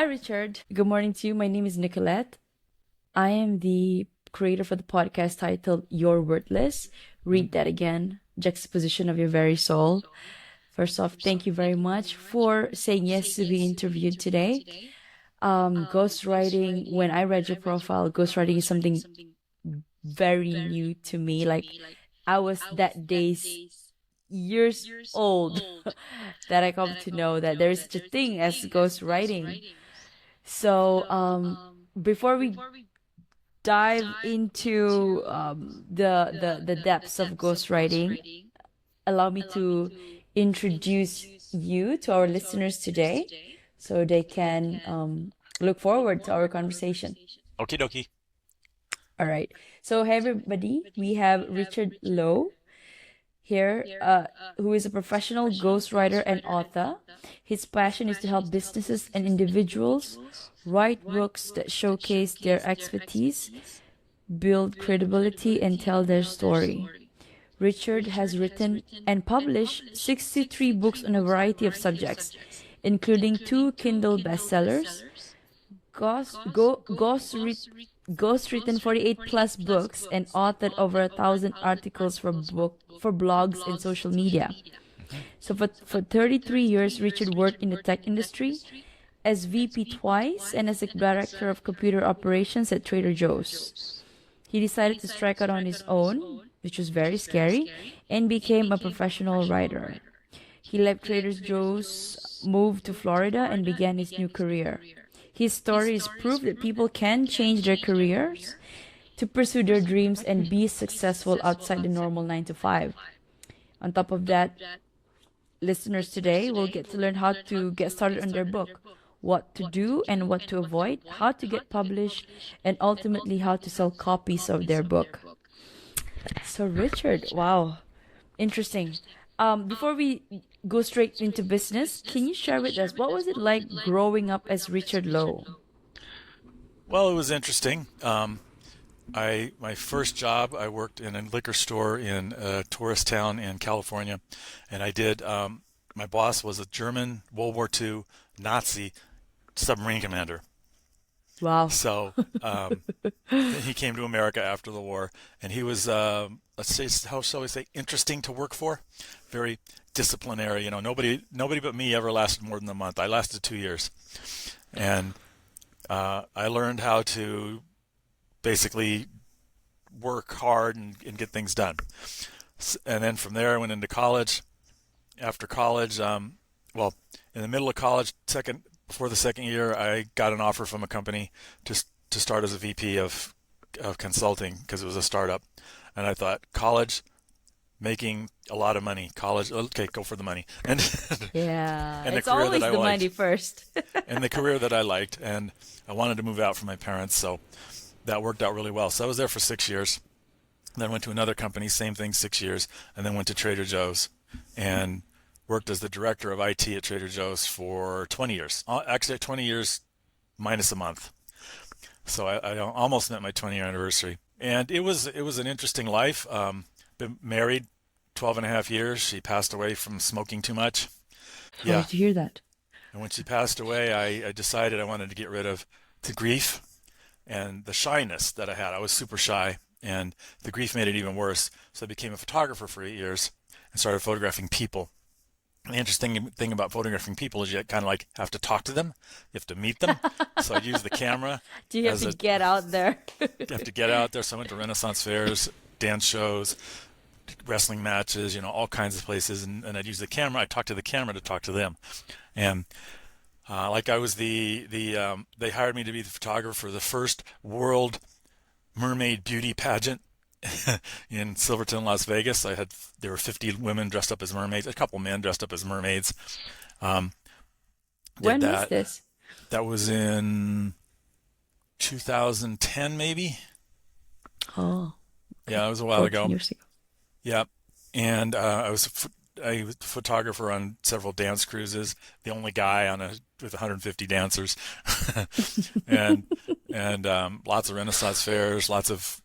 Richard. Good morning to you. My name is Nicolette. I am the creator for the podcast titled You're Worthless. Read that again. Juxtaposition of your very soul. First off, thank you very much for saying yes to be interviewed today. Ghostwriting, when I read your profile, ghostwriting is something very new to me. Like, I was that days, years old, that I come to know that there is such a thing as ghostwriting. So, before we dive into the depths of ghostwriting, allow me to introduce you to our listeners today so they can look forward to our conversation. Okie dokie. All right. So, hey, everybody, we have Richard Lowe here, who is a professional ghostwriter and author. His passion is to help businesses and individuals write books that showcase their expertise, build credibility, and tell their story. Richard has written and published 63 books on a variety of subjects, including 2 Kindle bestsellers, ghostwritten 48 plus books, and authored over 1,000 articles for blogs and social media. So for 33 years, Richard worked in the tech industry as VP twice and as a director of computer operations at Trader Joe's. He decided to strike out on his own, which was very scary, and became a professional writer. He left Trader Joe's, moved to Florida, and began his new career. His story is proof that people can change their careers to pursue their dreams and be successful outside the normal 9 to 5. On top of that, listeners today will get to learn how to get started on their book, what to do and what to avoid, how to get published, and ultimately how to sell copies of their book. So Richard, wow, interesting. Before we go straight into business, can you share with us what was it like growing up as Richard Lowe? Well, it was interesting. My first job, I worked in a liquor store in a tourist town in California, and I did. My boss was a German World War II Nazi submarine commander. Wow. So he came to America after the war, and he was, let's say, how shall we say, interesting to work for. Very disciplinary. You know, nobody but me ever lasted more than a month. I lasted 2 years, and I learned how to basically work hard and get things done. And then from there, I went into college. After college, well, in the middle of college, before the second year, I got an offer from a company to start as a VP of consulting because it was a startup. And I thought, college, making a lot of money. College, okay, go for the money. And Yeah, and the it's career always that I the liked, money first. and the career that I liked, and I wanted to move out from my parents, so that worked out really well. So I was there for 6 years. Then went to another company, same thing, 6 years, and then went to Trader Joe's and worked as the director of IT at Trader Joe's for 20 years. Actually, 20 years minus a month. So I almost met my 20-year anniversary. And it was an interesting life. Been married 12 and a half years. She passed away from smoking too much. Sorry Yeah. to hear that. And when she passed away, I decided I wanted to get rid of the grief and the shyness that I had. I was super shy, and the grief made it even worse. So I became a photographer for 8 years and started photographing people. The interesting thing about photographing people is you kind of like have to talk to them. You have to meet them. So I use the camera Do you have as to a, get out there? you have to get out there. So I went to Renaissance fairs, dance shows, wrestling matches, all kinds of places. And I'd use the camera. I talked to the camera to talk to them. And like I was they hired me to be the photographer for the first world mermaid beauty pageant in Silverton, Las Vegas. There were 50 women dressed up as mermaids, a couple men dressed up as mermaids. Um, did When was that. this? That was in 2010, maybe. Oh, Yeah, okay. it was a while 14 ago. years ago. Yeah, and I was a photographer on several dance cruises. The only guy with 150 dancers, and lots of Renaissance fairs, lots of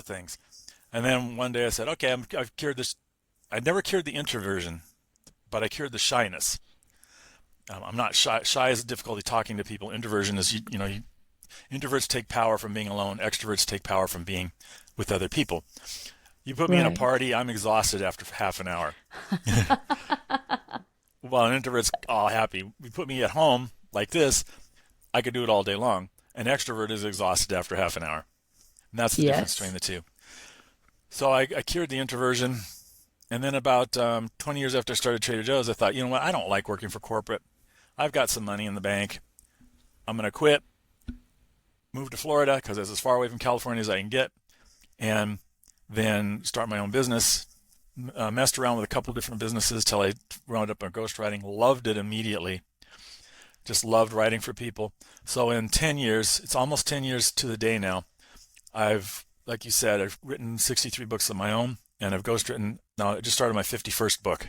things. And then one day I said, okay, I've cured this. I never cured the introversion, but I cured the shyness. I'm not shy. Shy is difficulty talking to people. Introversion is, introverts take power from being alone. Extroverts take power from being with other people. You put me in a Right. party, I'm exhausted after half an hour. While an introvert's all happy. You put me at home like this, I could do it all day long. An extrovert is exhausted after half an hour. And that's the difference between Yes. the two. So I cured the introversion. And then about 20 years after I started Trader Joe's, I thought, you know what? I don't like working for corporate. I've got some money in the bank. I'm going to quit, move to Florida because it's as far away from California as I can get, and then start my own business. Messed around with a couple of different businesses till I wound up on ghostwriting. Loved it immediately. Just loved writing for people. So in 10 years, it's almost 10 years to the day now, like you said, I've written 63 books of my own, and I've ghostwritten. Now I just started my 51st book.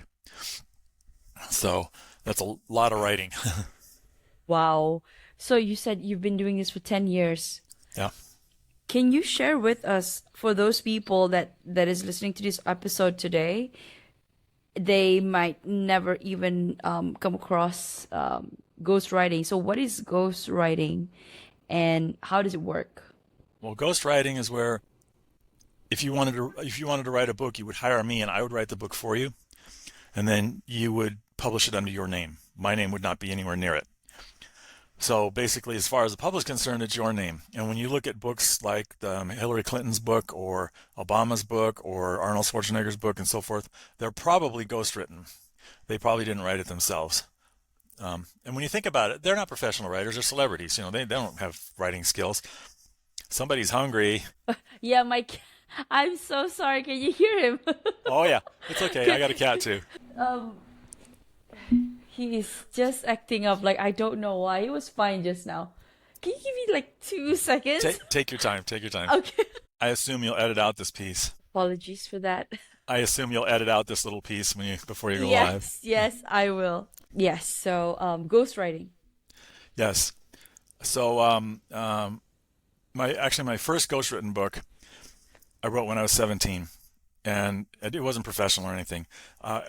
So that's a lot of writing. Wow. So you said you've been doing this for 10 years. Yeah. Can you share with us, for those people that is listening to this episode today, they might never even come across ghostwriting. So what is ghostwriting and how does it work? Well, ghostwriting is where if you wanted to write a book, you would hire me and I would write the book for you, and then you would publish it under your name. My name would not be anywhere near it. So basically, as far as the publisher is concerned, it's your name. And when you look at books like Hillary Clinton's book or Obama's book or Arnold Schwarzenegger's book and so forth, they're probably ghostwritten. They probably didn't write it themselves. And when you think about it, they're not professional writers; they're celebrities. They don't have writing skills. Somebody's hungry. Yeah, I'm so sorry. Can you hear him? Oh yeah, it's okay. I got a cat too. um, he's just acting up like I don't know why. He was fine just now. Can you give me like 2 seconds? Take your time. Take your time. Okay. I assume you'll edit out this piece. Apologies for that. I assume you'll edit out this little piece before you go live. Yes, yes, I will. Yes, so ghostwriting. Yes. So my first ghostwritten book I wrote when I was 17, and it wasn't professional or anything.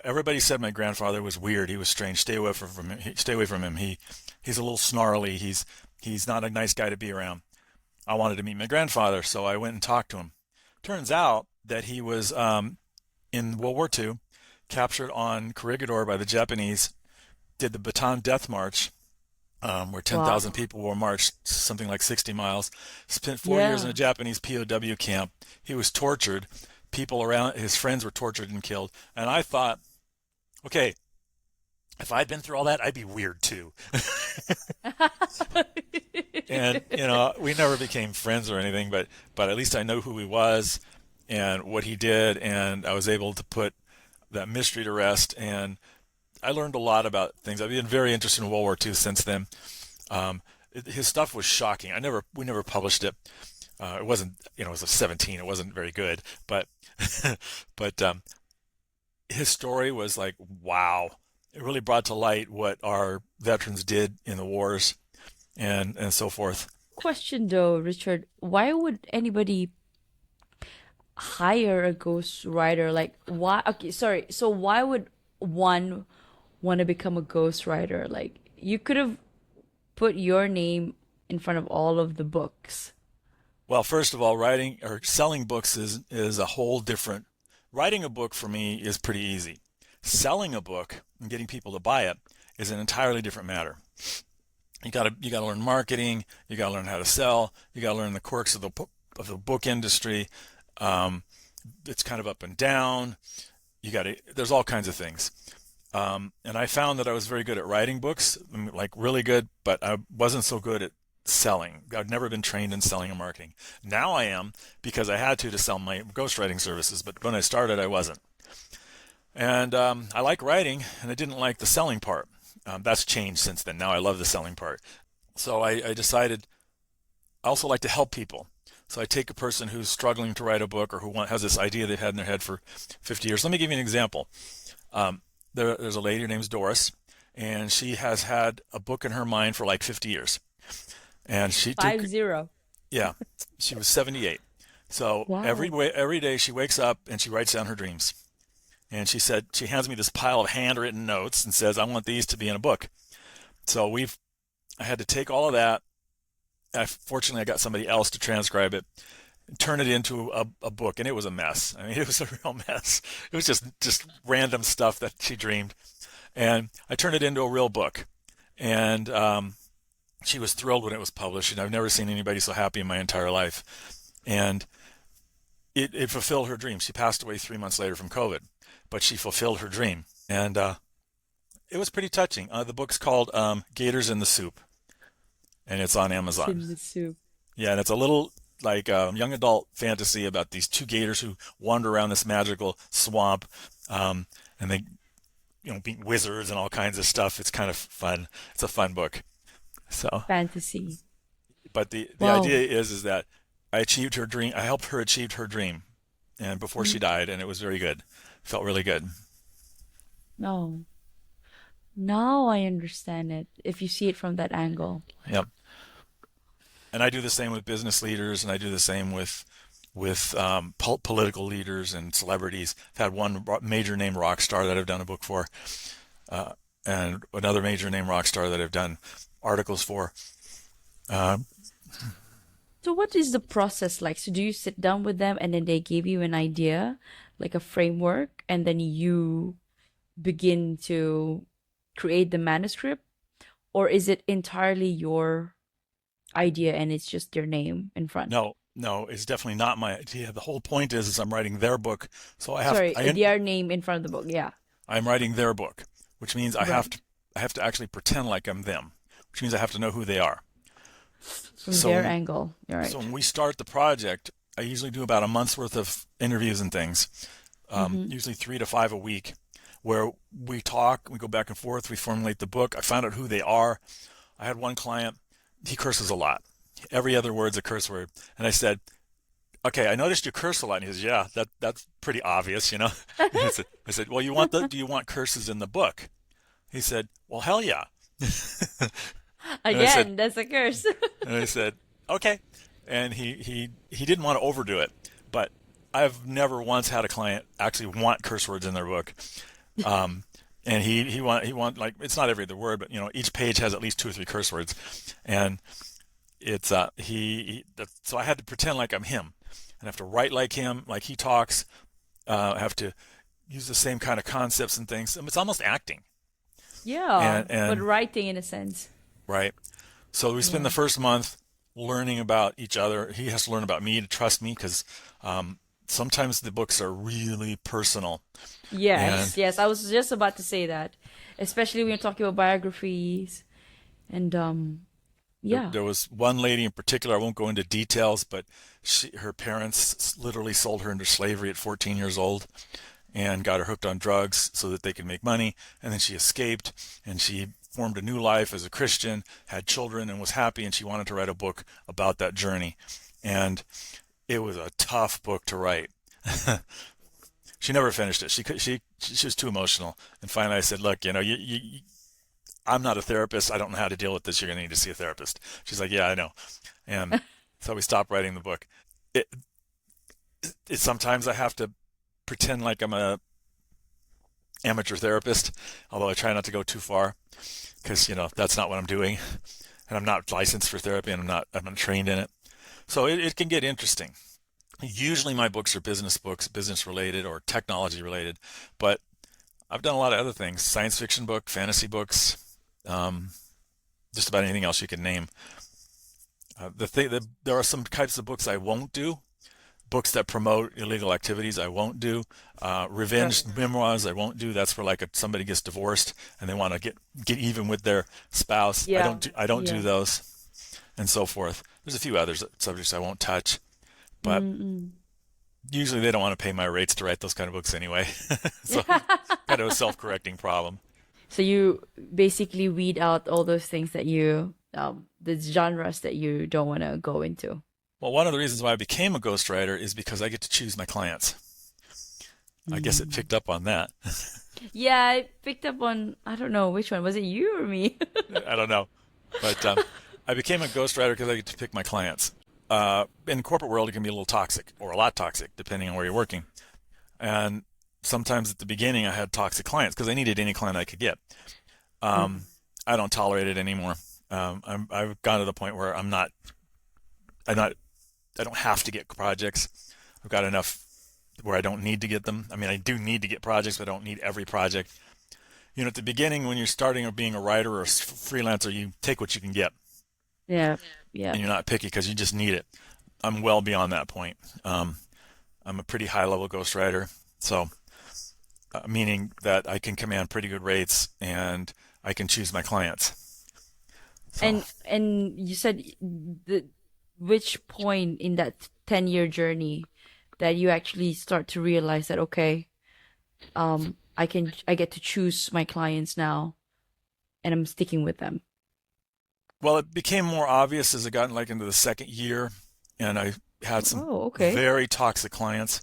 Everybody said my grandfather was weird. He was strange. Stay away from him. Stay away from him. He's a little snarly. He's not a nice guy to be around. I wanted to meet my grandfather, so I went and talked to him. Turns out that he was in World War II, captured on Corregidor by the Japanese, did the Bataan Death March, where 10,000 Wow. people were marched, something like 60 miles. Spent 4 years in a Yeah. Japanese POW camp. He was tortured. People around his friends were tortured and killed. And I thought, okay, if I'd been through all that, I'd be weird too. And we never became friends or anything, but at least I know who he was and what he did, and I was able to put that mystery to rest. And I learned a lot about things. I've been very interested in World War II since then. Um, his stuff was shocking. We never published it. It wasn't, it was a 17. It wasn't very good, but but his story was like, wow. It really brought to light what our veterans did in the wars and so forth. Question though, Richard, why would anybody hire a ghostwriter? Like, why? Okay, sorry. So why would one want to become a ghostwriter? Like, you could have put your name in front of all of the books. Well, first of all, writing or selling books is a whole different. Writing a book for me is pretty easy. Selling a book and getting people to buy it is an entirely different matter. You gotta learn marketing. You gotta learn how to sell. You gotta learn the quirks of the book industry. Um, it's kind of up and down. There's all kinds of things. And I found that I was very good at writing books, like really good, but I wasn't so good at selling. I'd never been trained in selling and marketing. Now I am, because I had to sell my ghostwriting services, but when I started, I wasn't. And I like writing, and I didn't like the selling part. That's changed since then. Now I love the selling part. So I decided I also like to help people. So I take a person who's struggling to write a book or has this idea they've had in their head for 50 years. Let me give you an example. There's a lady, her name's Doris, and she has had a book in her mind for like 50 years. And Five zero. yeah, she was 78. So Wow. every day she wakes up and she writes down her dreams. And she said, she hands me this pile of handwritten notes and says, I want these to be in a book. So I had to take all of that. Fortunately, I got somebody else to transcribe it, turn it into a book, and it was a mess. I mean, it was a real mess. It was just random stuff that she dreamed, and I turned it into a real book. And she was thrilled when it was published, and I've never seen anybody so happy in my entire life. And it fulfilled her dream. She passed away 3 months later from COVID, but she fulfilled her dream, and it was pretty touching. The book's called Gators in the Soup, and it's on It's Amazon. in the soup. Yeah, and it's a little like young adult fantasy about these two gators who wander around this magical swamp, and they, beat wizards and all kinds of stuff. It's kind of fun. It's a fun book. So, Fantasy. but the Wow. idea is that I achieved her dream. I helped her achieve her dream, and before she Mm. died, and it was very good. Felt really good. No. Now I understand it. If you see it from that angle. Yep. And I do the same with business leaders, and I do the same with political leaders and celebrities. I've had one major name rock star that I've done a book for, uh, and another major name rock star that I've done articles for. Uh, So what is the process like? So do you sit down with them and then they give you an idea, like a framework, and then you begin to create the manuscript? Or is it entirely your idea and it's just your name in front? no, no, it's definitely not my idea. The whole point is I'm writing their book, so Sorry, their name in front of the book. Yeah, I'm writing their book, which means right. I have to actually pretend like I'm them, which means I have to know who they are. From So their when, angle. You're so right. when we start the project, I usually do about a month's worth of interviews and things, Mm-hmm. usually 3 to 5 a week, where we talk, we go back and forth, we formulate the book. I find out who they are. I had one client, he curses a lot. Every other word's a curse word. And I said, okay, I noticed you curse a lot. And he says, yeah, that's pretty obvious, you know. And I said, well, do you want curses in the book? He said, well, hell yeah. And I said, Again, that's a curse. and I said, okay. And he didn't want to overdo it, but I've never once had a client actually want curse words in their book. Um, and he want like it's not every other word, but each page has at least 2 or 3 curse words, and it's so I had to pretend like I'm him, and I have to write like him, like he talks. I have to use the same kind of concepts and things. It's almost acting, Yeah, but and writing in a sense. right. So we spend the Yeah. first month learning about each other. He has to learn about me to trust me because sometimes the books are really personal, Yes, and yes. I was just about to say that, especially when you're talking about biographies and yeah. there was one lady in particular. I won't go into details, but her parents literally sold her into slavery at 14 years old and got her hooked on drugs so that they could make money. And then she escaped and she formed a new life as a Christian, had children, and was happy. And she wanted to write a book about that journey. And it was a tough book to write. She never finished it. She was too emotional. And finally, I said, "Look, I'm not a therapist. I don't know how to deal with this. You're going to need to see a therapist." She's like, "Yeah, I know." And so we stopped writing the book. It, Sometimes I have to pretend like I'm a amateur therapist, although I try not to go too far because that's not what I'm doing, and I'm not licensed for therapy, and I'm not trained in it. So it can get interesting. Usually my books are books, business related or technology related, but I've done a lot of other things: science fiction book, fantasy books, um, just about anything else you can name. There are some types of books I won't do. Books that promote illegal activities, I won't do. Revenge Right. memoirs, I won't do. That's where like somebody gets divorced and they want to get even with their spouse. Yeah. I don't do Yeah. those, and so forth. There's a few other subjects I won't touch, but Mm-mm. usually they don't want to pay my rates to write those kind of books anyway. So it's kind of a self-correcting problem. So you basically weed out all those things that the genres that you don't want to go into. Well, one of the reasons why I became a ghostwriter is because I get to choose my clients. I guess it Mm. picked up on that. Yeah, I picked up on, I don't know which one. Was it you or me? I don't know. But I became a ghostwriter because I get to pick my clients. In the corporate world, it can be a little toxic or a lot toxic, depending on where you're working. And sometimes at the beginning, I had toxic clients because I needed any client I could get. Mm. I don't tolerate it anymore. I've gotten to the point where I'm not, I don't have to get projects. I've got enough where I don't need to get them. I mean, I do need to get projects, but I don't need every project. At the beginning, when you're starting or being a writer or a freelancer, you take what you can get, Yeah. Yeah. and you're not picky because you just need it. I'm well beyond that point. I'm a pretty high-level ghostwriter, so meaning that I can command pretty good rates and I can choose my clients. So, And you said which point in that 10-year journey that you actually start to realize that, okay, I get to choose my clients now and I'm sticking with them. well, it became more obvious as I got into the second year, and I had some Oh, okay. very toxic clients.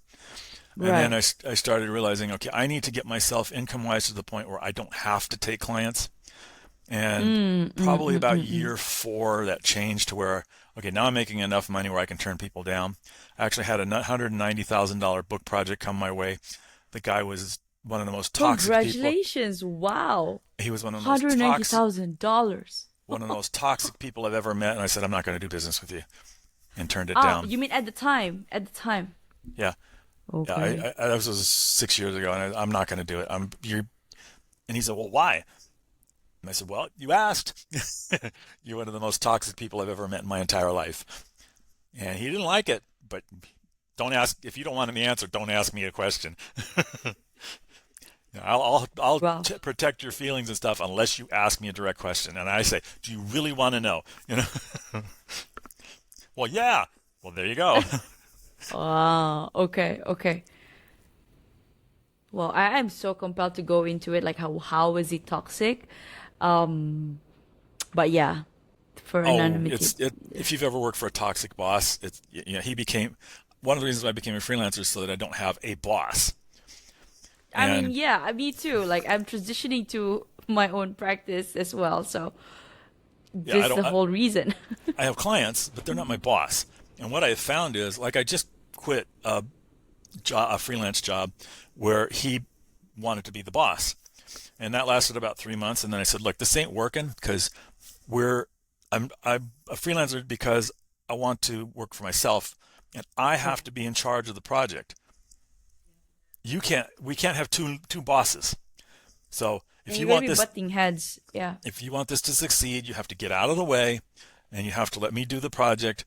And then Right. I started realizing, okay, I need to get myself income-wise to the point where I don't have to take clients. And probably about year 4, that changed to where, okay, now I'm making enough money where I can turn people down. I actually had a $190,000 book project come my way. The guy was one of the most toxic people. Congratulations. Wow. He was $190,000. one of the most toxic people I've ever met. And I said, I'm not going to do business with you, and turned it Oh, down. you mean at the time? At the time. Yeah. Yeah. Okay. That was 6 years ago, and I'm not going to do it. And he said, well, why? And I said, well, you asked. You're one of the most toxic people I've ever met in my entire life. And he didn't like it, but don't ask, if you don't want the answer, don't ask me a question. I'll Wow. protect your feelings and stuff unless you ask me a direct question. And I say, do you really want to know? Well, yeah. Well, there you go. Ah, okay, okay. Well, I am so compelled to go into it. Like, how is he toxic? Um, but yeah, for Oh, anonymity. if you've ever worked for a toxic boss, he became one of the reasons why I became a freelancer is so that I don't have a boss. I mean, And yeah, me too. Like, I'm transitioning to my own practice as well. So yeah, this is the whole reason. I have clients, but they're not my boss. And what I have found is, like, I just quit a freelance job where he wanted to be the boss, and that lasted about 3 months. And then I said, look, this ain't working because we're I'm a freelancer because I want to work for myself, and I have to be in charge of the project. We can't have two bosses. So And you're gonna be butting heads. Yeah. if you want this to succeed, you have to get out of the way, and you have to let me do the project.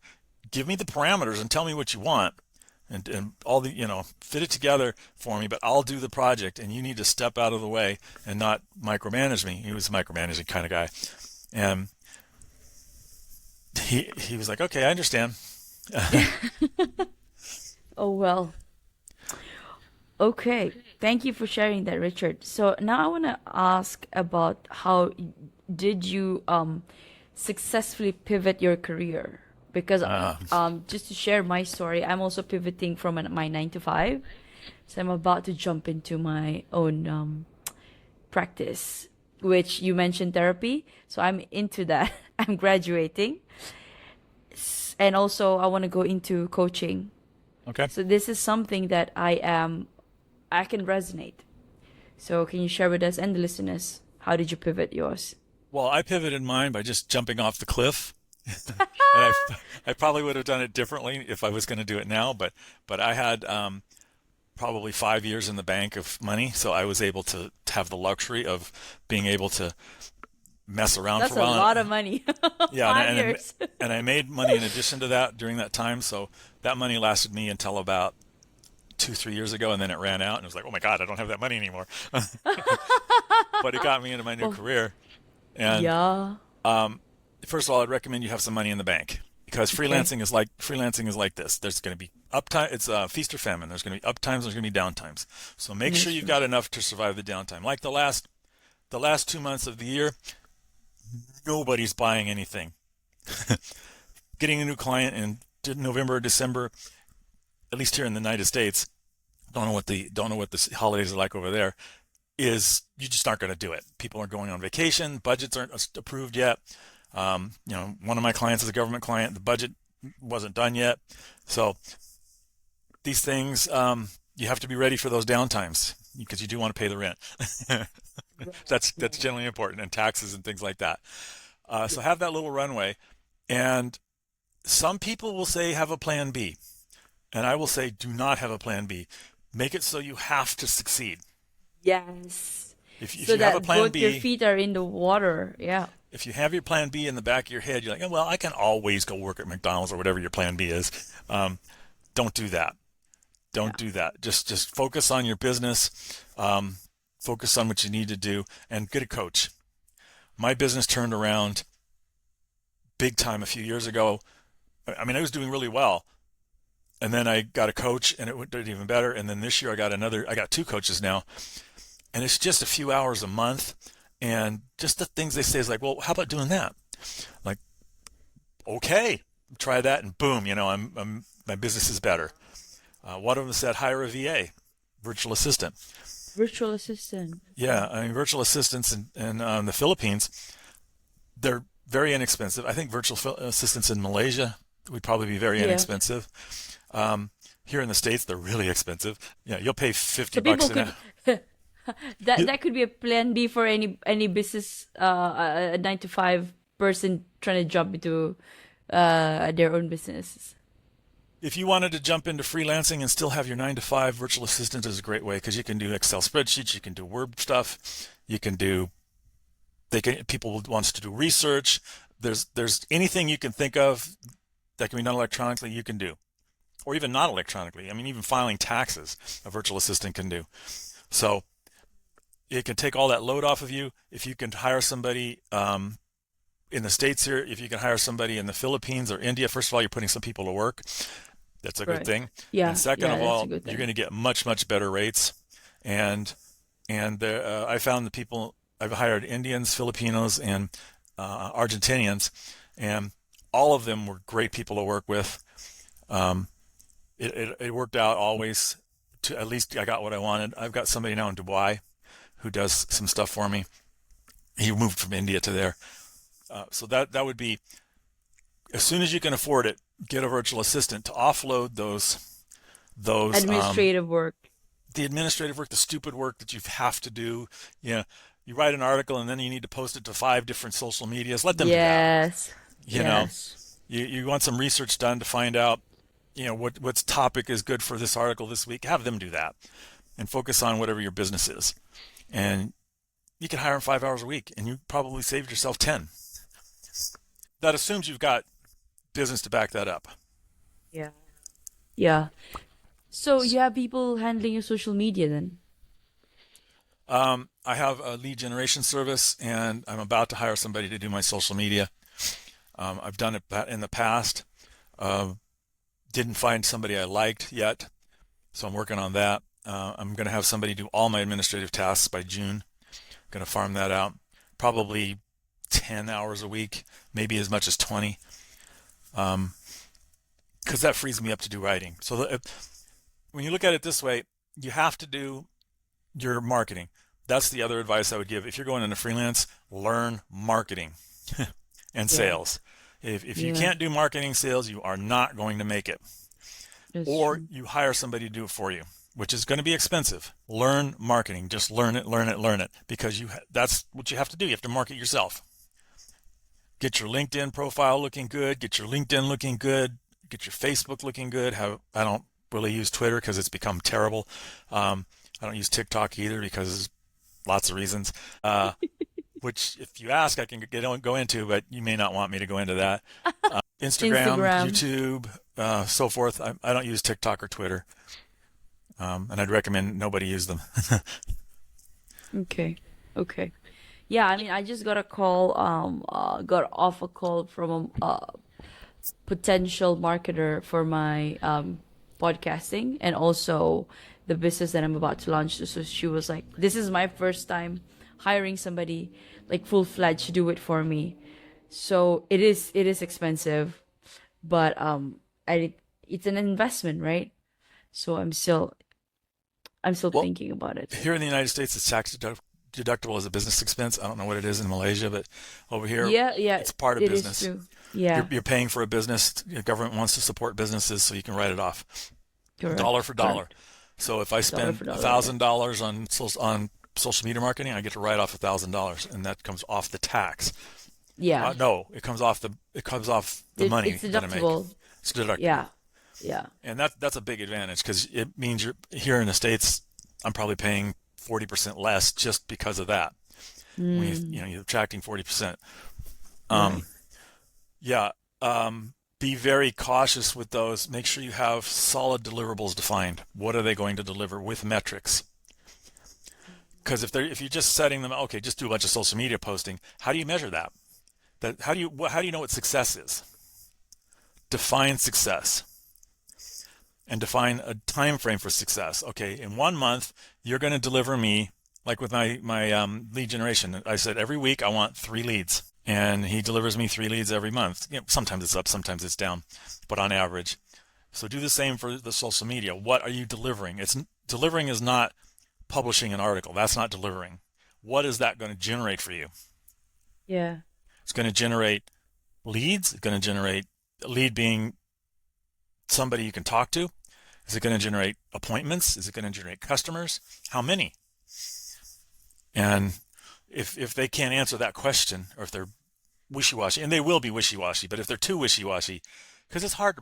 Give me the parameters and tell me what you want, and all the fit it together for me. But I'll do the project, and you need to step out of the way and not micromanage me. He was a micromanaging kind of guy, and he was like, okay, I understand. Oh well. Okay. Thank you for sharing that, Richard. So now I want to ask about how did you successfully pivot your career? Because Uh, just to share my story, I'm also pivoting from my 9 to 5. So I'm about to jump into my own practice, which you mentioned therapy. So I'm into that. I'm graduating. And also I want to go into coaching. okay. So this is something that I can resonate. So can you share with us and the listeners, how did you pivot yours? Well, I pivoted mine by just jumping off the cliff. And I probably would have done it differently if I was going to do it now, but I had probably 5 years in the bank of money, so I was able to have the luxury of being able to mess around for That's a a while. lot of money. Yeah, Five and years. and I made money in addition to that during that time, so that money lasted me until about 2, 3 years ago, and then it ran out, and it was like, oh my God, I don't have that money anymore. But it got me into my new Well, career, and yeah. first of all, I'd recommend you have some money in the bank because Okay. freelancing is like this. There's going to be uptime. It's feast or famine. There's going to be uptimes. There's going to be downtimes. So make sure That's you've true. got enough to survive the downtime. Like the last 2 months of the year, nobody's buying anything. Getting a new client in November or December, at least here in the United States, don't know what the holidays are like over there. Is you just aren't going to do it. People are going on vacation. Budgets aren't approved yet. One of my clients is a government client. The budget wasn't done yet. So these things, you have to be ready for those downtimes because you do want to pay the rent. That's generally important, and taxes and things like that. So have that little runway. And some people will say have a plan B. And I will say do not have a plan B. Make it so you have to succeed. Yes. If So you have a that plan both your B, feet are in the water. Yeah. if you have your plan B in the back of your head, you're like, oh, well, I can always go work at McDonald's or whatever your plan B is. Don't do that. Don't Yeah. do that. Just focus on your business. Focus on what you need to do, and get a coach. My business turned around big time a few years ago. I mean, I was doing really well, and then I got a coach, and it did even better. And then this year, I got two coaches now, and it's just a few hours a month, and just the things they say is like, well, how about doing that? Like, okay, try that, and boom, my business is better. One of them said hire a VA, virtual assistant. Virtual assistant. Yeah, I mean, virtual assistants in the Philippines, they're very inexpensive. I think assistants in Malaysia would probably be very Yeah. inexpensive. Here in the States, they're really expensive. Yeah, you'll pay 50 So bucks people an hour. could that You, that could be a plan B for any business, a 9 to 5 person trying to jump into their own business. if you wanted to jump into freelancing and still have your 9 to 5, virtual assistant is a great way because you can do Excel spreadsheets, you can do Word stuff, you can do. People wants to do research. There's anything you can think of that can be done electronically, you can do, or even not electronically. I mean, even filing taxes, a virtual assistant can do. So it can take all that load off of you. If you can hire somebody in the States here, if you can hire somebody in the Philippines or India, first of all, you're putting some people to work. That's a good Right. thing. And Yeah. second Yeah. of That's a all, good you're thing. going to get much, much better rates. And I found the people I've hired Indians, Filipinos, and Argentinians, and all of them were great people to work with. Um, it worked out always. To at least I got what I wanted. I've got somebody now in Dubai who does some stuff for me. He moved from India to there. So that would be, as soon as you can afford it, get a virtual assistant to offload those Administrative work. the administrative work, the stupid work that you have to do. You know, you write an article and then you need to post it to 5 different social medias. Let them do that. Yes. You know, Yes. you want some research done to find out, what's topic is good for this article this week. Have them do that and focus on whatever your business is. And you can hire them 5 hours a week and you probably saved yourself 10. That assumes you've got business to back that up. Yeah. Yeah. So you have people handling your social media then? I have a lead generation service, and I'm about to hire somebody to do my social media. I've done it in the past. Didn't find somebody I liked yet, so I'm working on that. I'm going to have somebody do all my administrative tasks by June. Going to farm that out. Probably 10 hours a week, maybe as much as 20, because that frees me up to do writing. So when you look at it this way, you have to do your marketing. That's the other advice I would give. If you're going into freelance, learn marketing and Yeah. sales. If you Yeah. can't do marketing sales, you are not going to make it. That's Or true. you hire somebody to do it for you, which is going to be expensive. Learn marketing. Just learn it, learn it, learn it, because that's what you have to do. You have to market yourself. Get your LinkedIn profile looking good. Get your LinkedIn looking good. Get your Facebook looking good. I don't really use Twitter because it's become terrible. I don't use TikTok either because lots of reasons. Which, if you ask, I can go into, but you may not want me to go into that. Instagram, Instagram. YouTube, so forth. I don't use TikTok or Twitter, and I'd recommend nobody use them. Okay. Okay. Yeah, I mean, I just got a call, got off a call from a potential marketer for my podcasting and also the business that I'm about to launch. So she was like, "This is my first time hiring somebody like full-fledged to do it for me." So it is expensive, but I it's an investment, right? So I'm still Well, thinking about it. here in the United States, it's tax deductible as a business expense. I don't know what it is in Malaysia, but over here, Yeah, yeah, it's part of it is business. true. Yeah, You're paying for a business. The government wants to support businesses, so you can write it off dollar correct, for dollar. correct. So if I Dollar spend for a dollar, yeah. thousand dollars on social media marketing, I get to write off $1,000, and that comes off the tax. Yeah. No, it comes off the money It's that I make. deductible. It's deductible. Yeah. Yeah. And that's a big advantage, because it means you're here in the States. I'm probably paying 40% less just because of that. When you're attracting 40%. Right. Yeah. Be very cautious with those. Make sure you have solid deliverables defined. What are they going to deliver with metrics? Because if you're just setting them, okay, just do a bunch of social media posting. How do you measure that? How do you know what success is? Define success, and define a time frame for success. Okay, in 1 month, you're going to deliver me, like with my lead generation. I said every week I want 3 leads, and he delivers me 3 leads every month. Sometimes it's up, sometimes it's down, but on average. So do the same for the social media. What are you delivering? Delivering is not publishing an article. That's not delivering. What is that going to generate for you? Yeah. It's going to generate leads. It's going to generate a lead being somebody you can talk to. Is it going to generate appointments? Is it going to generate customers? How many? And if they can't answer that question, or if they're wishy-washy, and they will be wishy-washy, but if they're too wishy-washy, because it's hard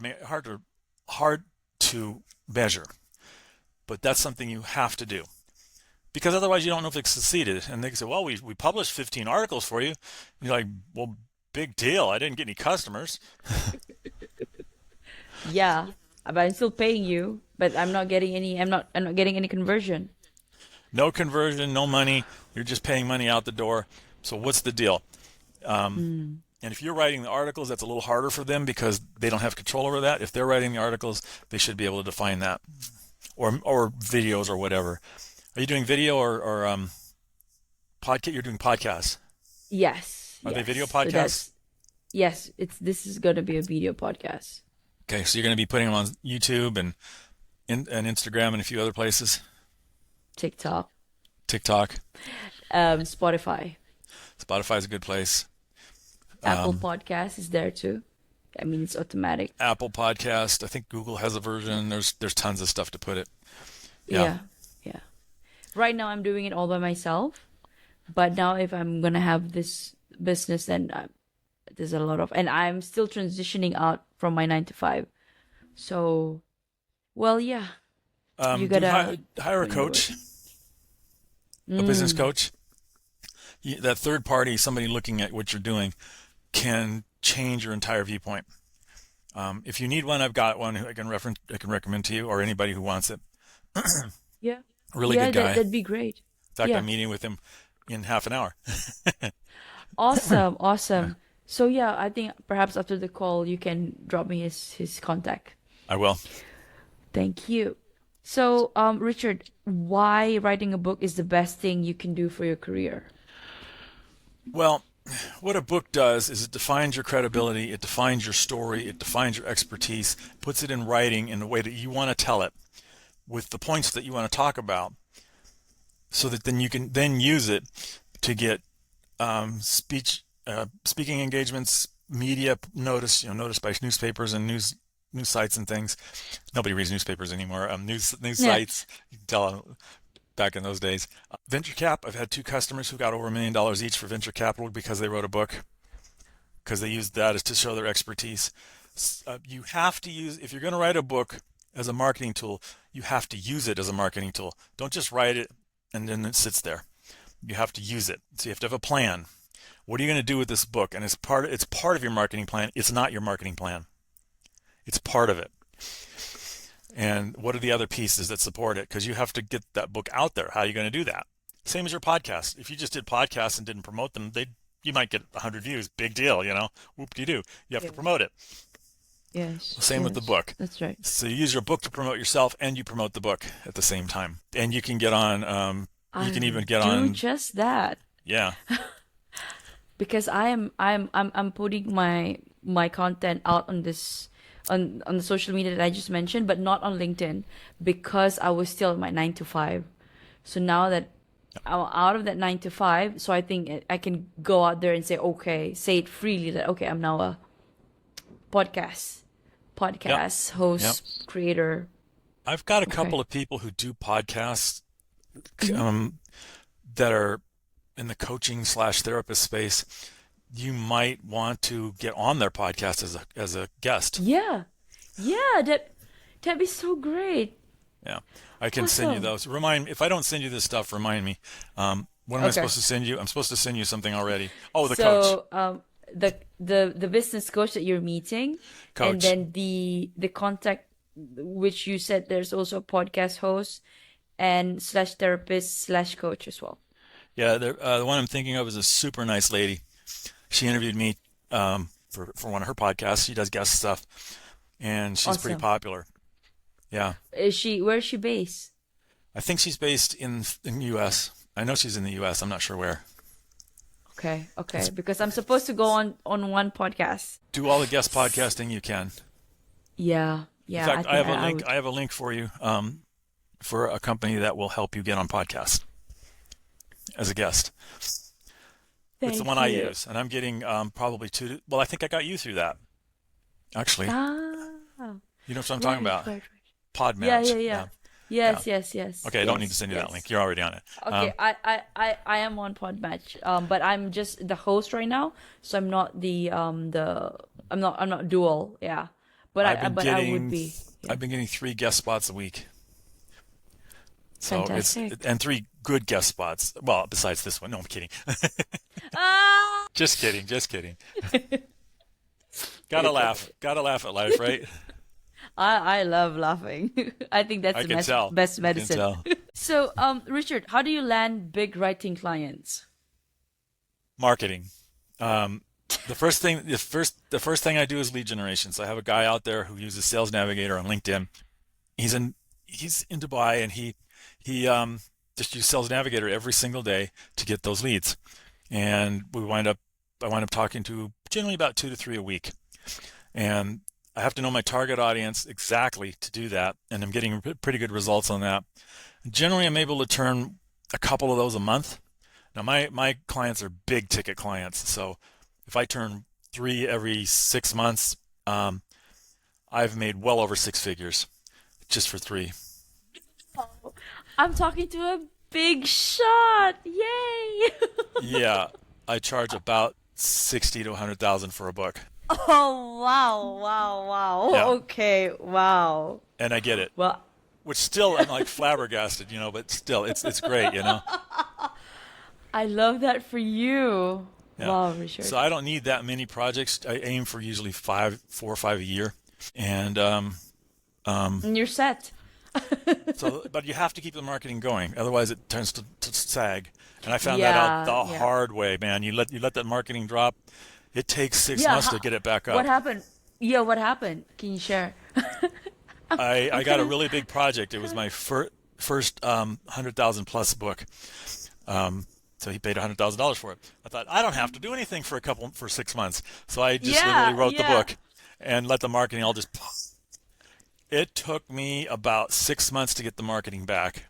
to measure, but that's something you have to do, because otherwise you don't know if they succeeded. And they can say, well, we published 15 articles for you. And you're like, well, big deal. I didn't get any customers. Yeah. But I'm still paying you, but I'm not getting any. I'm not getting any conversion. No conversion, no money. You're just paying money out the door. So what's the deal? And if you're writing the articles, that's a little harder for them, because they don't have control over that. If they're writing the articles, they should be able to define that, or videos or whatever. Are you doing video or podcast? You're doing podcasts. Yes. Are they video So podcasts? yes. This is going to be a video podcast. Okay, so you're going to be putting them on YouTube and Instagram and a few other places. TikTok, Spotify, Spotify's a good place. Apple Podcast is there too. I mean, it's automatic. Apple Podcast. I think Google has a version. There's tons of stuff to put it. Yeah. Yeah. Right now, I'm doing it all by myself. But now, if I'm gonna have this business, then there's a lot of, and I'm still transitioning out from my 9 to 5. So, well, yeah, you gotta hire a coach, a business coach. That third party, somebody looking at what you're doing, can change your entire viewpoint. If you need one, I've got one who I can recommend to you, or anybody who wants it. Yeah. Really good guy. That'd be great. In fact, Yeah. I'm meeting with him in half an hour. Awesome. So yeah, I think perhaps after the call you can drop me his contact. I will. Thank you. So, Richard, why writing a book is the best thing you can do for your career? Well, what a book does is it defines your credibility, it defines your story, it defines your expertise, puts it in writing in the way that you want to tell it, with the points that you want to talk about, so that then you can then use it to get speaking engagements, media notice, noticed by newspapers and news sites and things. Nobody reads newspapers anymore. News sites, you can tell back in those days. Venture cap, I've had 2 customers who got over $1 million each for venture capital because they wrote a book, because they used that as to show their expertise. You have to use, if you're going to write a book as a marketing tool, you have to use it as a marketing tool. Don't just write it and then it sits there. You have to use it. So you have to have a plan. What are you going to do with this book? And it's part of your marketing plan. It's not your marketing plan. It's part of it. And what are the other pieces that support it? Because you have to get that book out there. How are you going to do that? Same as your podcast. If you just did podcasts and didn't promote them, you might get 100 views. Big deal, Whoop-de-doo. You have to promote it. Yes. Same with the book. That's right. So you use your book to promote yourself, and you promote the book at the same time. And you can get on. You can even get on. Do just that. Yeah. Because I'm putting my content out on this on the social media that I just mentioned, but not on LinkedIn, because I was still in my 9 to 5. So now that I'm out of that 9 to 5, so I think I can go out there and say it freely that I'm now a podcast host, creator. I've got a couple of people who do podcasts. that are in the coaching / therapist space, you might want to get on their podcast as a guest. Yeah. Yeah, that'd be so great. Yeah, I can send you Awesome. those. If I don't send you this stuff, remind me. What am I Okay. supposed to send you? I'm supposed to send you something already. Oh, the coach. So, the business coach that you're meeting, and Coach. then the contact, which you said there's also a podcast host and slash therapist slash coach as well. Yeah, the one I'm thinking of is a super nice lady. She interviewed me for one of her podcasts. She does guest stuff, and she's pretty Awesome. popular. Yeah, Where is she based? I think she's based in U.S. I know she's in the U.S. I'm not sure where. Okay, okay. It's, Because I'm supposed to go on one podcast. do all the guest podcasting you can. Yeah, In yeah. I fact, I think have a I link. would. I have a link for you for a company that will help you get on podcast as a guest. It's the one Thank I you. use, and I'm getting probably well, I think I got you through that. Actually, Ah, you know what I'm talking right, about? right, right. Yeah, yeah, Podmatch. yeah. Yeah, yeah. Yes, yes, yes, Okay, I don't need to yes, send you that link. yes. You're already on it. Okay, I am on Podmatch, but I'm just the host right now, so I'm not I'm not dual, yeah. I've been But I would getting be, yeah. I've been getting 3 guest spots a week. So Fantastic. and 3 good guest spots. Well, besides this one. No, I'm kidding. Ah! Just kidding. Just kidding. Gotta laugh. Gotta laugh at life, right? I love laughing. I think that's I the can tell. best I can medicine. tell. So, Richard, how do you land big writing clients? Marketing. Um, the first thing I do is lead generation. So I have a guy out there who uses Sales Navigator on LinkedIn. He's in Dubai, and he just uses Sales Navigator every single day to get those leads. And I wind up talking to generally about 2 to 3 a week. And I have to know my target audience exactly to do that, and I'm getting pretty good results on that. Generally, I'm able to turn a couple of those a month. Now, my clients are big ticket clients, so if I turn 3 every 6 months, I've made well over 6 figures just for 3. I'm talking to a big shot. Yay! Yeah, I charge about 60 to 100,000 for a book. Oh, wow, wow, wow. Yeah, Okay, wow. and I get it, Well, which still I'm like flabbergasted, but still it's great. I love that for you. Yeah. Wow, Richard. So I don't need that many projects. I aim for usually 4 or 5 a year, and And you're set. but you have to keep the marketing going, otherwise it turns to sag. And I found that out Yeah, the yeah. hard way, man. You let that marketing drop. It takes 6 months How, to get it back what up. happened? Yeah, what happened? Can you share? I got a Okay. really big project. It was my first 100,000 plus book. So he paid $100,000 for it. I thought I don't have to do anything for 6 months. So I just literally Yeah, wrote the yeah. book and let the marketing all just. It took me about 6 months to get the marketing back Oh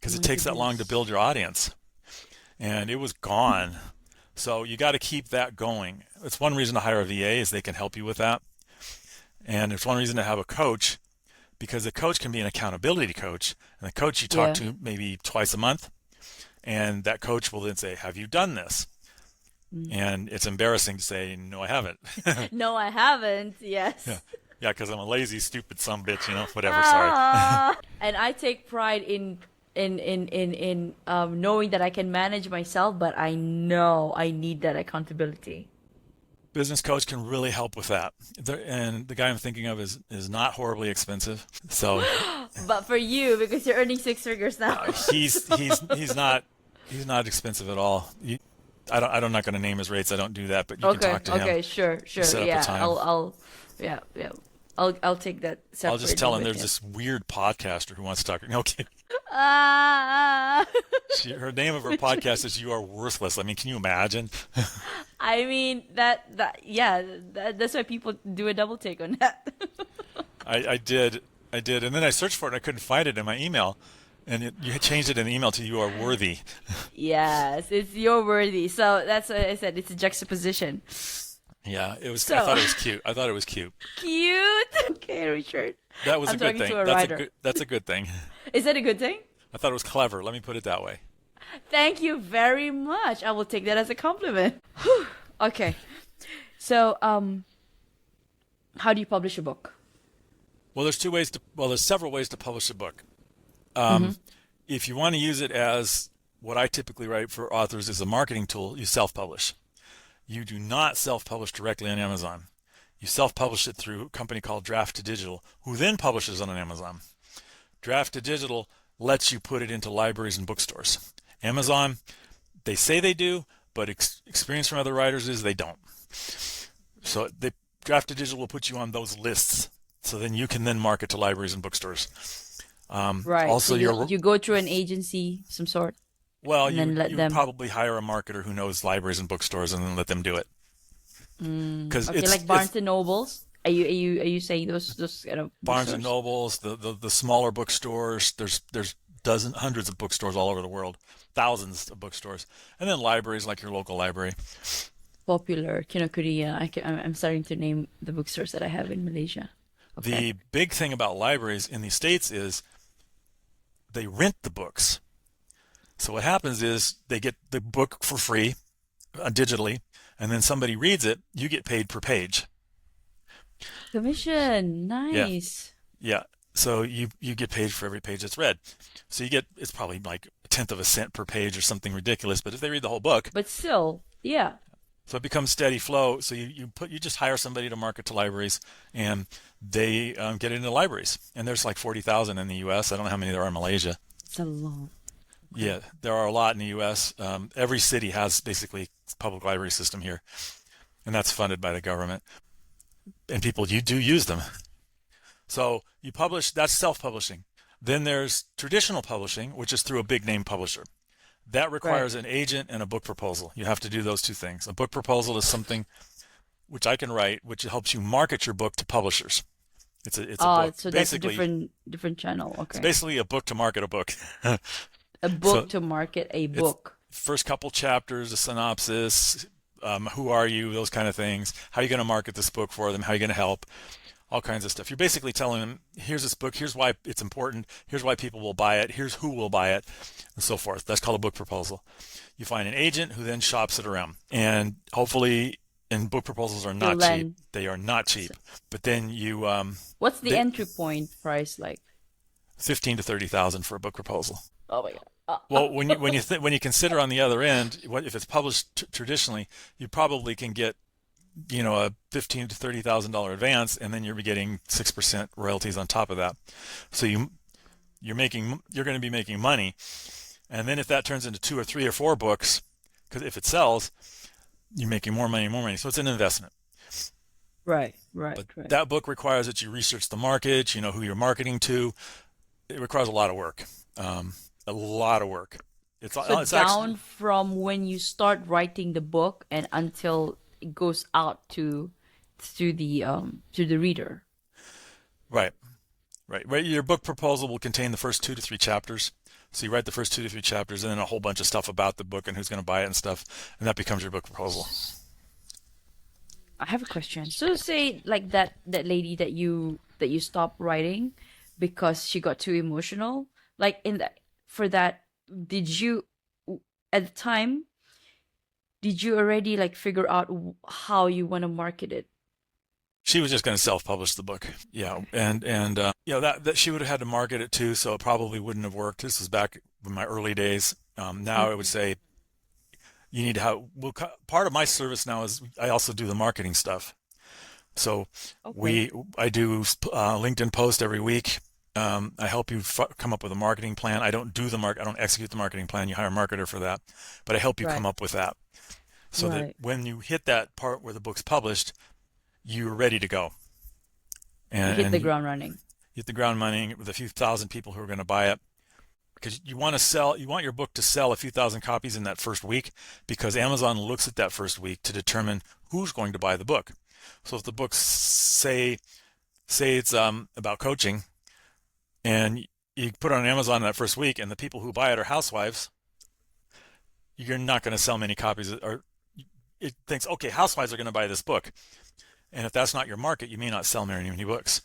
because it my takes that long to goodness. build your audience, and it was gone. So you got to keep that going. It's one reason to hire a VA is they can help you with that, and it's one reason to have a coach because the coach can be an accountability coach, and the coach you talk Yeah. to maybe twice a month, and that coach will then say, "Have you done this?" Mm. And it's embarrassing to say, "No, I haven't." No, I haven't. Yeah, Yes. yeah, because I'm a lazy, stupid some bitch, whatever. Sorry. And I take pride in knowing that I can manage myself, but I know I need that accountability. Business coach can really help with that. And the guy I'm thinking of is not horribly expensive. So But for you, because you're earning 6 figures now. he's not expensive at all. I'm not going to name his rates. I don't do that, but you can Okay, talk to him. okay, sure, You sure. set up a Yeah, time. yeah, yeah. I'll take that I'll just tell separately him with there's him. this weird podcaster who wants to talk. Okay, Ah, her name of her podcast is "You Are Worthless." I mean, can you imagine? I mean yeah, that's why people do a double take on that. I did, and then I searched for it and I couldn't find it in my email, and you had changed it in the email to "You Are Worthy." Yes, it's your worthy. So that's what I said. It's a juxtaposition. Yeah, it was. I So thought it was cute. I thought it was cute. cute. Okay, Richard. That was a I'm good talking thing. to a writer. That's a good thing. Is that a good thing? I thought it was clever. Let me put it that way. Thank you very much. I will take that as a compliment. Okay. So, how do you publish a book? Well, there's several ways to publish a book. Mm-hmm. If you want to use it as what I typically write for authors is a marketing tool, you self-publish. You do not self-publish directly on Amazon. You self-publish it through a company called Draft to Digital, who then publishes on Amazon. Draft to Digital lets you put it into libraries and bookstores. Amazon, they say they do, but experience from other writers is they don't. So Draft to Digital will put you on those lists, so then you can then market to libraries and bookstores. Right. Also, So you go through an agency, some sort, well, and then let you them. probably hire a marketer who knows libraries and bookstores, and then let them do it. Because Okay, like Barnes and Nobles. Are you saying those kind of Barnes and bookstores? Nobles, the smaller bookstores. There's hundreds of bookstores all over the world, thousands of bookstores, and then libraries like your local library. Popular, Kinokuniya. I'm starting to name the bookstores that I have in Malaysia. Okay. The big thing about libraries in the States is they rent the books. So what happens is they get the book for free digitally, and then somebody reads it. You get paid per page. Commission, Yeah, nice. yeah. So you get paid for every page that's read. So it's probably like a tenth of a cent per page or something ridiculous. But if they read the whole book, But still, yeah. so it becomes steady flow. So you just hire somebody to market to libraries, and they get it into libraries. And there's like 40,000 in the U.S. I don't know how many there are in Malaysia. It's a lot. Okay. Yeah, there are a lot in the U.S. Every city has basically a public library system here, and that's funded by the government. And people you do use them. So you publish, that's self-publishing. Then there's traditional publishing, which is through a big name publisher. That Right. requires an agent and a book proposal. You have to do those two things. A book proposal is something which I can write, which helps you market your book to publishers. It's a book. So that's a Basically, different channel. it's Okay. basically a book to market a book. A book So to market a it's book. first couple chapters, a synopsis, who are you, those kind of things. How are you going to market this book for them? How are you going to help? All kinds of stuff. You're basically telling them, here's this book, here's why it's important, here's why people will buy it, here's who will buy it, and so forth. That's called a book proposal. You find an agent who then shops it around. And hopefully, and book proposals are Till not cheap. then, They are not so cheap. But then what's the they, entry point price like? 15 to 30,000 for a book proposal. Oh my God. Well, when you consider on the other end, if it's published traditionally, you probably can get a $15,000 to $30,000 advance, and then you're getting 6% royalties on top of that. So you're going to be making money, and then if that turns into 2 or 3 or 4 books, because if it sells, you're making more money and more money. So it's an investment. Right, right, But right. that book requires that you research the market, you know who you're marketing to. It requires a lot of work. A lot of work. So It's actually down from when you start writing the book and until it goes out to the reader. right. Right. Your book proposal will contain the first 2 to 3 chapters. So you write the first 2 to 3 chapters, and then a whole bunch of stuff about the book and who's going to buy it and stuff, and that becomes your book proposal. I have a question. So say like that lady that you stopped writing because she got too emotional. Like in that for that, did you at the time did you already like figure out how you want to market it? She was just going to self-publish the book, yeah, and that she would have had to market it too, so it probably wouldn't have worked. This was back in my early days. Now I would Mm-hmm. say you need to have. Well, part of my service now is I also do the marketing stuff. So Okay. I do LinkedIn post every week. I help you come up with a marketing plan. I don't do I don't execute the marketing plan. You hire a marketer for that, but I help you Right. come up with that so that Right. when you hit that part where the book's published, you're ready to go You and, hit the and you ground running. hit the ground running with a few thousand people who are going to buy it. Because you want your book to sell a few thousand copies in that first week, because Amazon looks at that first week to determine who's going to buy the book. So if the book say it's about coaching, and you put it on Amazon that first week, and the people who buy it are housewives, you're not going to sell many copies. Or it thinks, okay, housewives are going to buy this book, and if that's not your market, you may not sell very many books.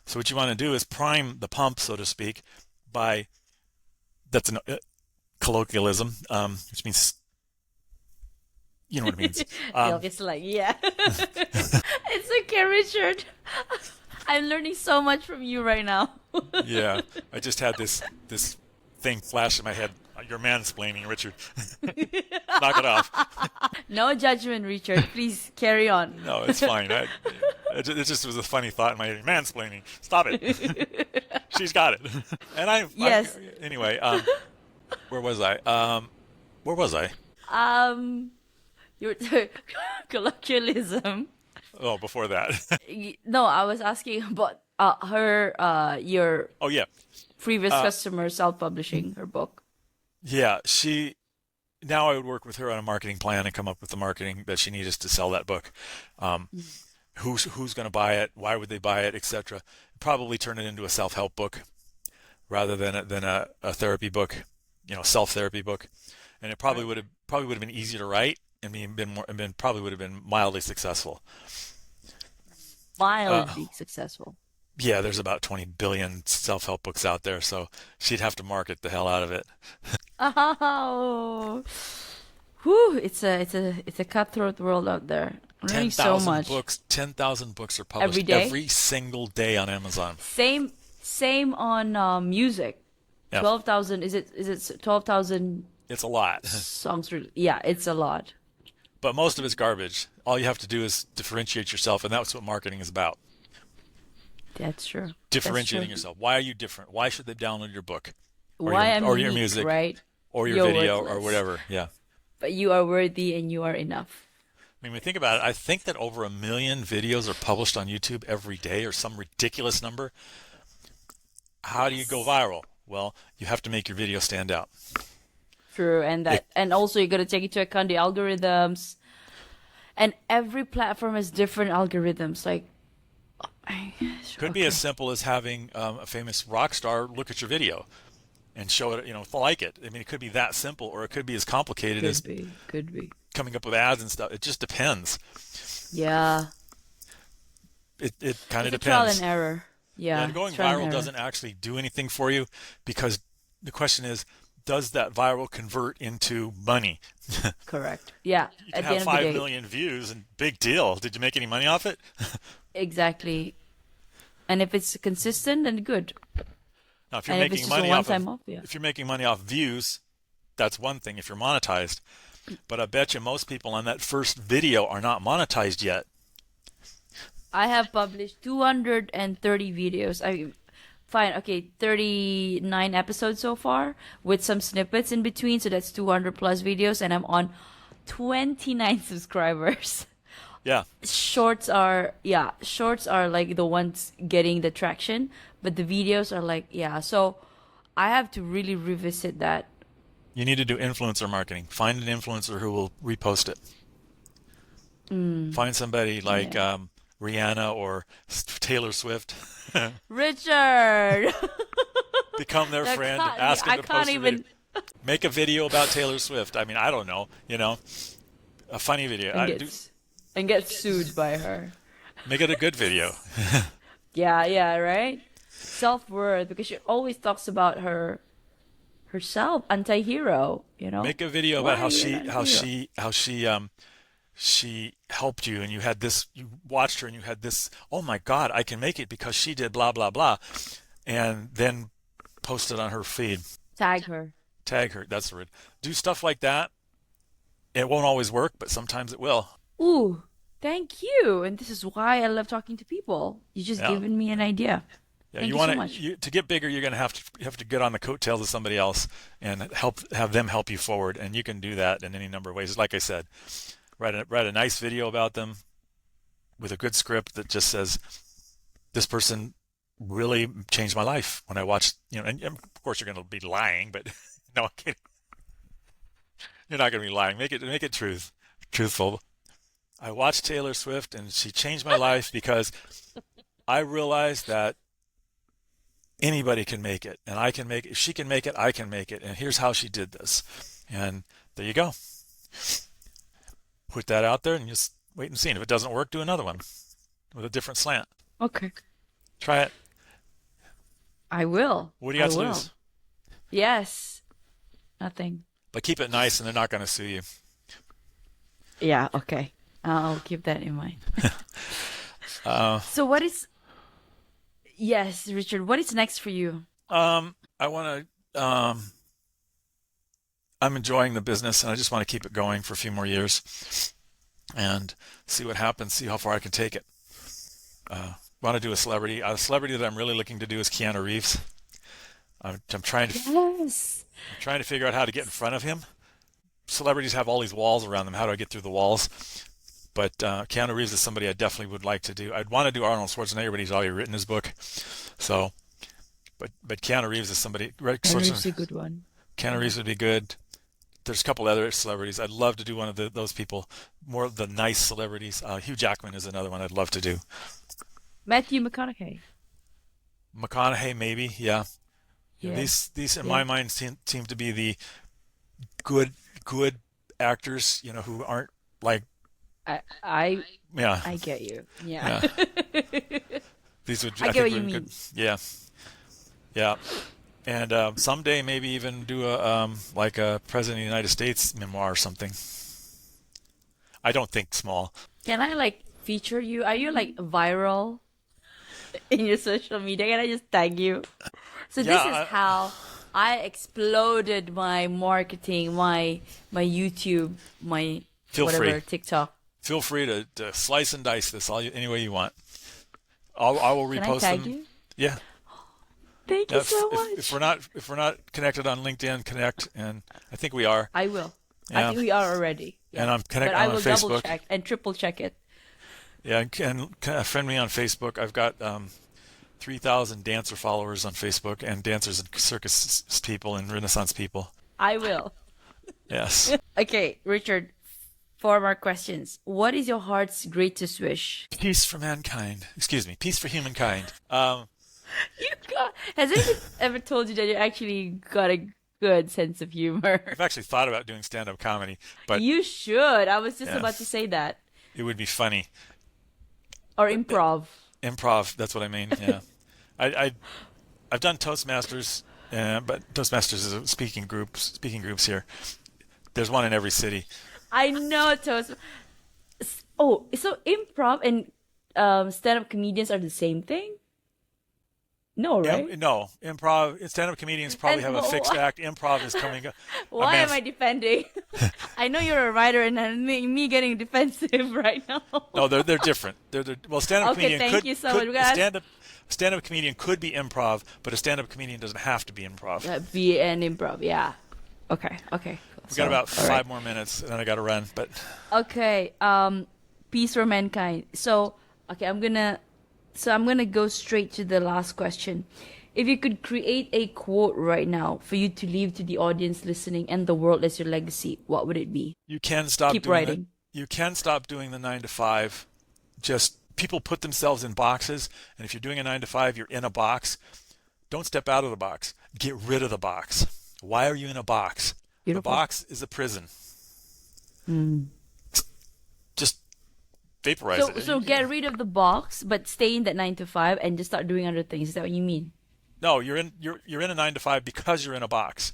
So what you want to do is prime the pump, so to speak, by that's an colloquialism, which means, you know what it means. It's like, yeah. It's okay, Richard. I'm learning so much from you right now. Yeah, I just had this thing flash in my head. You're mansplaining, Richard. Knock it off. No judgment, Richard. Please carry on. No, it's fine. It just was a funny thought in my head. Mansplaining. Stop it. She's got it. And Yes. Anyway, where was I? Where was I? Your colloquialism. Oh, before that. No, I was asking about your Oh, yeah. previous customer self-publishing her book. Yeah, now I would work with her on a marketing plan and come up with the marketing that she needed to sell that book. Who's going to buy it? Why would they buy it, etc. Probably turn it into a self-help book rather than a therapy book, self-therapy book. And it probably would have been easier to write and probably would have been mildly successful. Mildly successful. Yeah, there's about 20 billion self-help books out there, so she'd have to market the hell out of it. Oh, whew! It's a cutthroat world out there. I'm learning so much. 10,000 books are published Every day? every single day on Amazon. Same on music. Yeah. 12,000. Is it 12,000 It's a lot, songs? Yeah, it's a lot. but most of it's garbage. All you have to do is differentiate yourself, and that's what marketing is about. That's true. Differentiating That's true. yourself. Why are you different? Why should they download your book? Why I'm or your unique, music, right? or your You're video, or worthless. whatever? Yeah. But you are worthy and you are enough. I mean, when you think about it, I think that over 1 million videos are published on YouTube every day, or some ridiculous number. How do you go viral? Well, you have to make your video stand out. True, and also you got to take into account the algorithms, and every platform has different algorithms. Like, Could be as simple as having a famous rock star look at your video and show it, like it. I mean, it could be that simple, or it could be as complicated as could be. coming up with ads and stuff. It just depends. Yeah, It kind of it's a trial depends. and error. Yeah, And going trial and viral error. doesn't actually do anything for you, because the question is, does that viral convert into money? Correct. Yeah, You at can the have end of the 5 day, million views, and big deal. Did you make any money off it? exactly. And if it's consistent, then good. Now, if you're And if it's making just a money off one-time off, yeah. if you're making money off views, that's one thing if you're monetized. But I bet you most people on that first video are not monetized yet. I have published 230 videos. Fine, okay, 39 episodes so far with some snippets in between, so that's 200 plus videos, and I'm on 29 subscribers. Yeah. Shorts are like the ones getting the traction, but the videos are like, yeah. So I have to really revisit that. You need to do influencer marketing. Find an influencer who will repost it. Find somebody like Rihanna or Taylor Swift. Richard, Become their friend. can't- Ask them I to can't post a even- video. Make a video about Taylor Swift. I mean, I don't know. A funny video. and get sued by her. Make it a good video. Yeah, right. Self-worth, because she always talks about herself, anti-hero. Make a video Why about are you not a hero? she helped you, and you watched her and you had this, oh my God, I can make it because she did blah blah blah, and then post it on her feed. Tag her. Tag her. That's the word. Do stuff like that. It won't always work, but sometimes it will. Ooh, thank you. And this is why I love talking to people. You just Yeah. given me an idea. Yeah, Thank you you want so much. to get bigger. You're going to have to get on the coattails of somebody else and have them help you forward. And you can do that in any number of ways. Like I said, write a nice video about them with a good script that just says, "This person really changed my life when I watched." And of course you're going to be lying, but no, I'm kidding. You're not going to be lying. Make it truthful. I watched Taylor Swift and she changed my life because I realized that anybody can make it, and I can make it. If she can make it, I can make it. And here's how she did this. And there you go. Put that out there and just wait and see. And if it doesn't work, do another one with a different slant. Okay. Try it. I will. What do you got I to will. lose? Yes. Nothing. But keep it nice, and they're not going to sue you. Yeah, okay. I'll keep that in mind. So what is... Yes, Richard, what is next for you? I want to, I'm enjoying the business, and I just want to keep it going for a few more years and see what happens, see how far I can take it. Want to do a celebrity. A celebrity that I'm really looking to do is Keanu Reeves. I'm trying to Yes. I'm trying to figure out how to get in front of him. Celebrities have all these walls around them. How do I get through the walls? But Keanu Reeves is somebody I definitely would like to do. I'd want to do Arnold Schwarzenegger, but he's already written his book. So, but Keanu Reeves is somebody. Keanu Reeves is a good one. Keanu Reeves would be good. There's a couple other celebrities. I'd love to do one of those people, more of the nice celebrities. Hugh Jackman is another one I'd love to do. Matthew McConaughey. McConaughey, maybe, yeah. Yeah. These in my mind seem to be the good actors, who aren't like. I Yeah. get you. Yeah. These would. I get what you mean. Good. Yeah. Yeah. And someday maybe even do a President of the United States memoir or something. I don't think small. Can I feature you? Are you viral in your social media? Can I just tag you? So this is how I exploded my marketing, my YouTube, my Feel whatever free. TikTok. Feel free to slice and dice this any way you want. I will repost Can I tag them. you? Yeah. Thank you so much. If we're not connected on LinkedIn, connect, and I think we are. I will. Yeah. I think we are already. Yeah. And I'm connected on Facebook. But I on will Facebook. double check and triple check it. Yeah, and friend me on Facebook. I've got 3,000 dancer followers on Facebook, and dancers and circus people and Renaissance people. I will. Yes. Okay, Richard. 4 more questions. What is your heart's greatest wish? Peace for mankind. Excuse me. Peace for humankind. Has anyone ever told you that you actually got a good sense of humor? I've actually thought about doing stand-up comedy, but You should. I was just about to say that. it would be funny. Or improv. Improv. That's what I mean. Yeah. I've done Toastmasters, but Toastmasters is a speaking groups here. There's one in every city. I know Toast. Oh, so improv and stand-up comedians are the same thing? No, right? No. Improv. Stand-up comedians probably have a fixed act. Improv is coming up. Why am I defending? I know you're a writer, and me getting defensive right now. No, they're different. Well, stand-up Okay, comedian thank you so much. stand-up comedian could be improv, but a stand-up comedian doesn't have to be improv. Be an improv, yeah. Okay. We got about 5 more minutes, and then I got to run. But okay, peace for mankind. So, okay, I'm gonna go straight to the last question. If you could create a quote right now for you to leave to the audience listening and the world as your legacy, what would it be? you can stop Keep doing writing. You can stop doing the 9 to 5. Just people put themselves in boxes, and if you're doing a 9 to 5, you're in a box. Don't step out of the box. Get rid of the box. Why are you in a box? Beautiful. The box is a prison. Just vaporize it. So get rid of the box, but stay in that 9 to 5 and just start doing other things. Is that what you mean? No, you're in a 9 to 5 because you're in a box.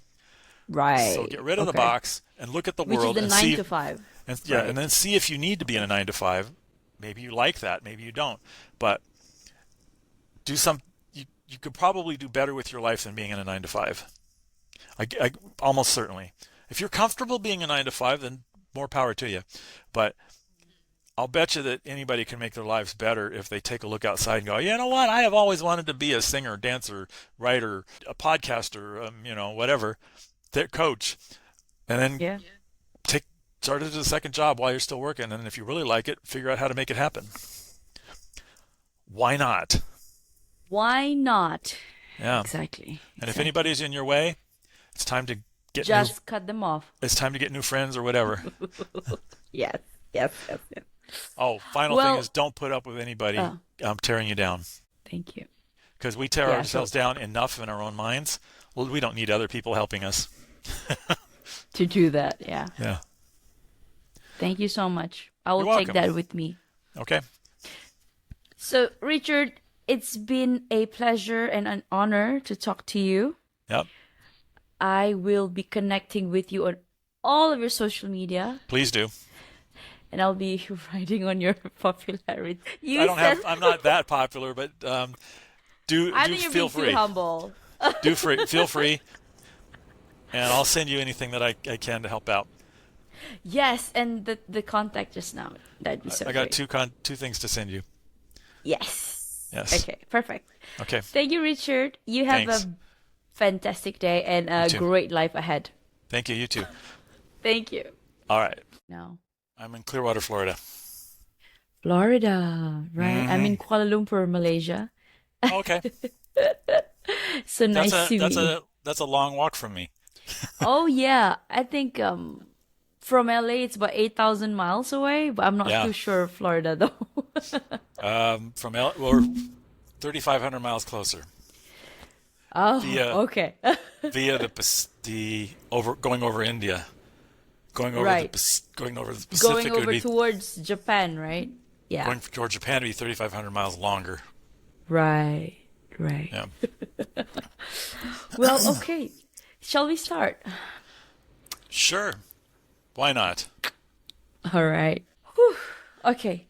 Right. So get rid of the box and look at the Which world is the and 9 see to 5. and then see if you need to be in a 9 to 5. Maybe you like that, maybe you don't. But you could probably do better with your life than being in a 9 to 5. I almost certainly. If you're comfortable being a 9 to 5, then more power to you. But I'll bet you that anybody can make their lives better if they take a look outside and go, you know what? I have always wanted to be a singer, dancer, writer, a podcaster, whatever, coach. And then start it as a second job while you're still working. And if you really like it, figure out how to make it happen. Why not? Why not? Yeah. Exactly. And if anybody's in your way, it's time to cut them off. It's time to get new friends or whatever. Yes. Oh, final thing is don't put up with anybody tearing you down. Thank you. Because we tear ourselves down enough in our own minds. Well, we don't need other people helping us. To do that, yeah. Yeah. Thank you so much. I will You're take welcome. that with me. Okay. So, Richard, it's been a pleasure and an honor to talk to you. Yep. I will be connecting with you on all of your social media, Please do. and I'll be riding on your popularity. I'm not that popular, but I do think you're feel being too free. humble. Feel free, and I'll send you anything that I can to help out. Yes, and the contact just now. That'd be so I got great. two things to send you. Yes. Yes. Okay, perfect. Okay. Thank you, Richard. You have Thanks. a fantastic day and You a too. great life ahead. Thank you. You too. Thank you. All right. No. I'm in Clearwater, Florida. Florida, right? I'm in Hmm. Kuala Lumpur, Malaysia. Okay. So nice to meet you. That's a long walk from me. Oh yeah, I think from LA it's about 8,000 miles away, but I'm not Yeah. too sure of Florida though. We're 3,500 miles closer Oh, via okay. via the over going over India, Right. going over the Going Pacific would over be towards Japan, right? Yeah. going toward Japan would be 3,500 miles longer. Right. Right. Yeah. Well, okay. Shall we start? Sure. Why not? All right. Whew. Okay.